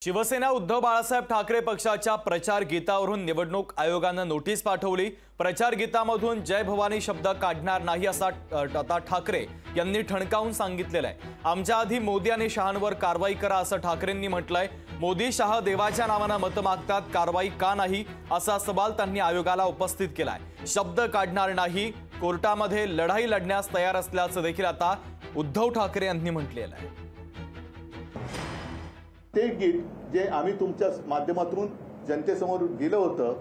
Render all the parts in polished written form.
शिवसेना उद्धव बाळासाहेब ठाकरे पक्षाच्या प्रचार गीतावरून निवडणूक आयोगानं नोटीस पाठवली। प्रचार गीतामधून जय भवानी शब्द काढणार नाही असा ठाकरे यांनी ठणकावून सांगितलेलं आहे। आमच्या आधी मोदी आणि शहांवर कारवाई करा असं ठाकरेंनी म्हटलंय। मोदी शहा देवाच्या नावानं मत मागतात, कारवाई का नाही असा सवाल त्यांनी आयोगाला उपस्थित केलाय। शब्द काढणार नाही, कोर्टामध्ये लढाई लढण्यास तयार असल्याचं देखील आता उद्धव ठाकरे यांनी म्हटलेलं आहे। ते गीत जे आम्ही तुमच्या माध्यमातून जनतेसमोर गेलं होतं,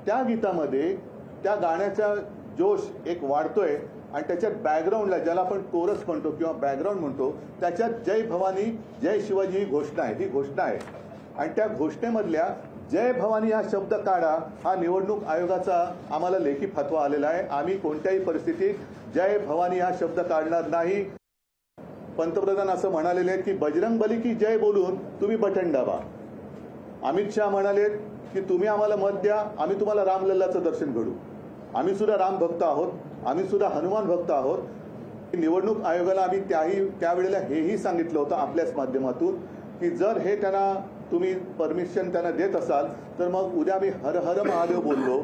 त्या गीतामध्ये त्या गाण्याचा जोश एक वाढतोय आणि त्याच्यात बॅकग्राऊंडला ज्याला आपण कोरस म्हणतो किंवा बॅकग्राऊंड म्हणतो त्याच्यात जय भवानी जय शिवाजी ही घोषणा आहे। ही घोषणा आहे आणि त्या घोषणेमधल्या जय भवानी हा शब्द काढा हा निवडणूक आयोगाचा आम्हाला लेखी फतवा आलेला आहे। आम्ही कोणत्याही परिस्थितीत जय भवानी हा शब्द काढणार नाही। पंतप्रधान असं म्हणालेले आहेत की बजरंगबली की जय बोलून तुम्ही बटन दाबा। अमित शाह म्हणाले की तुम्ही आम्हाला मत द्या, आम्ही तुम्हाला रामलल्लाचं दर्शन घडू। आम्ही सुद्धा राम भक्त आहोत, आम्ही सुद्धा हनुमान भक्त आहोत। निवडणूक आयोगाला आम्ही त्यावेळेला हेही सांगितलं होतं आपल्याच माध्यमातून की जर हे त्यांना तुम्ही परमिशन त्यांना देत असाल तर मग उद्या आम्ही हर हर महादेव बोललो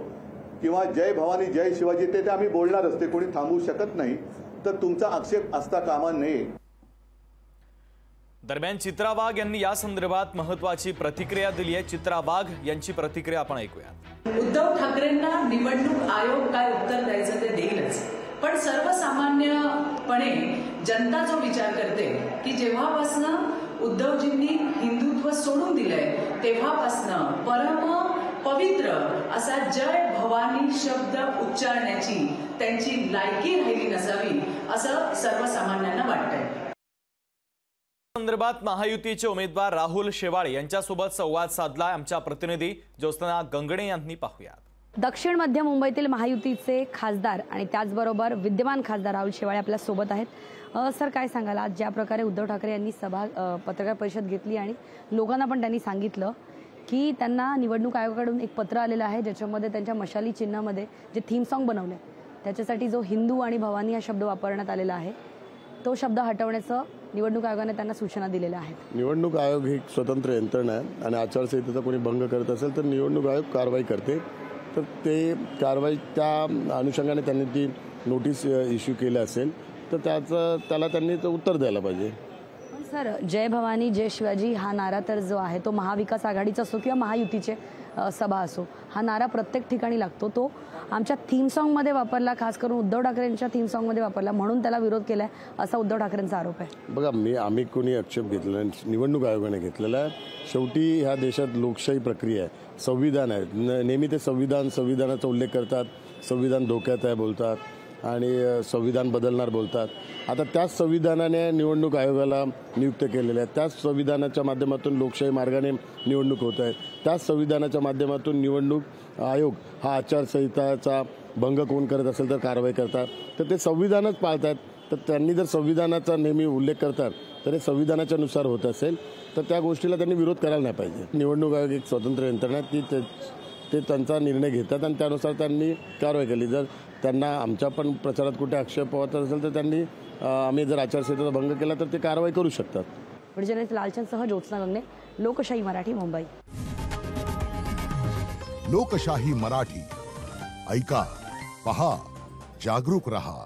किंवा जय भवानी जय शिवाजी ते आम्ही बोलणारच, ते कोणी थांबवू शकत नाही। तर तुमचा आक्षेप असता कामा नये। दरम्यान चित्रा वाघ यांनी या संदर्भात महत्त्वाची प्रतिक्रिया दिली आहे। चित्रा वाघ यांची प्रतिक्रिया आपण ऐकूया। उद्धव ठाकरेंना निवडणूक आयोग काय उत्तर द्यायचं ते देईलच, पण सर्वसामान्यपणे जनता जो विचार करते की जेव्हापासून उद्धवजींनी हिंदुत्व सोडून दिलंय तेव्हापासून परम पवित्र असा जय भवानी शब्द उच्चारण्याची त्यांची लायकी राहिली नसावी असं सर्वसामान्यांना वाटतंय। संदर्भात महायुतीचे उमेदवार राहुल शेवाळे यांच्यासोबत संवाद साधला आमच्या प्रतिनिधी ज्योत्सना गंगणे यांनी। पाहूया। दक्षिण मध्य मुंबईतील महायुतीचे खासदार आणि त्याचबरोबर विद्यमान खासदार राहुल शेवाळे आपल्या सोबत आहेत। सर, काय सांगाल आज ज्या प्रकारे उद्धव ठाकरे यांनी पत्रकार परिषद घेतली आणि लोकांना पण त्यांनी सांगितलं की त्यांना निवडणूक आयोगाकडून एक पत्र आलेलं आहे ज्याच्यामध्ये त्यांच्या मशाली चिन्हामध्ये जे थीम सॉन्ग बनवले त्याच्यासाठी जो हिंदू आणि भवानी हा शब्द वापरण्यात आलेला आहे तो शब्द हटवण्याचं निवडणूक आयोगाने त्यांना सूचना दिलेल्या आहेत। निवडणूक आयोग ही स्वतंत्र यंत्रणा आहे आणि आचारसंहितेचा कोणी भंग करत असेल तर निवडणूक आयोग कारवाई करते। तर ते कारवाई त्या अनुषंगाने त्यांनी ती नोटीस इश्यू केली असेल तर त्याला त्यांनी उत्तर द्यायला पाहिजे। सर, जय भवानी जय शिवाजी हा नारा तर जो आहे तो महाविकास आघाडीचा असो किंवा महायुतीचे सभा असो, हा नारा प्रत्येक ठिकाणी लागतो। तो आमच्या थीम सॉन्गमध्ये वापरला, खास करून उद्धव ठाकरेंच्या थीम सॉन्गमध्ये वापरला म्हणून त्याला विरोध केलाय असा उद्धव ठाकरेंचा आरोप आहे। बघा, आम्ही कोणी आक्षेप घेतलेला नाही, निवडणूक आयोगाने घेतलेला आहे। शेवटी ह्या देशात लोकशाही प्रक्रिया आहे, संविधान आहे। नेहमी ते संविधानाचा उल्लेख करतात, संविधान धोक्यात आहे बोलतात आणि संविधान बदलणार बोलतात। आता त्याच संविधानाने निवडणूक आयोगाला नियुक्त केलेलं आहे, त्याच संविधानाच्या माध्यमातून लोकशाही मार्गाने निवडणूक होत आहे, त्याच संविधानाच्या माध्यमातून निवडणूक आयोग हा आचारसंहिताचा भंग कोण करत असेल तर कारवाई करतात। तर ते संविधानच पाळतात। तर त्यांनी जर संविधानाचा नेहमी उल्लेख करतात तर हे संविधानाच्या नुसार होत असेल तर त्या गोष्टीला त्यांनी विरोध करायला नाही पाहिजे। निवडणूक आयोग एक स्वतंत्र यंत्रणा आहे, ते त्यांचा निर्णय घेतात आणि त्यानुसार त्यांनी कारवाई केली। जर त्यांना आमच्या पण प्रचारात कुठे आक्षेप होत असेल तर त्यांनी आम्ही जर आचारसंहितेचा भंग केला तर ते कारवाई करू शकतात। व्हिडिओ लालचंदसह ज्योत्सना गंगणे, लोकशाही मराठी, मुंबई। लोकशाही मराठी ऐका, पहा, जागरूक रहा।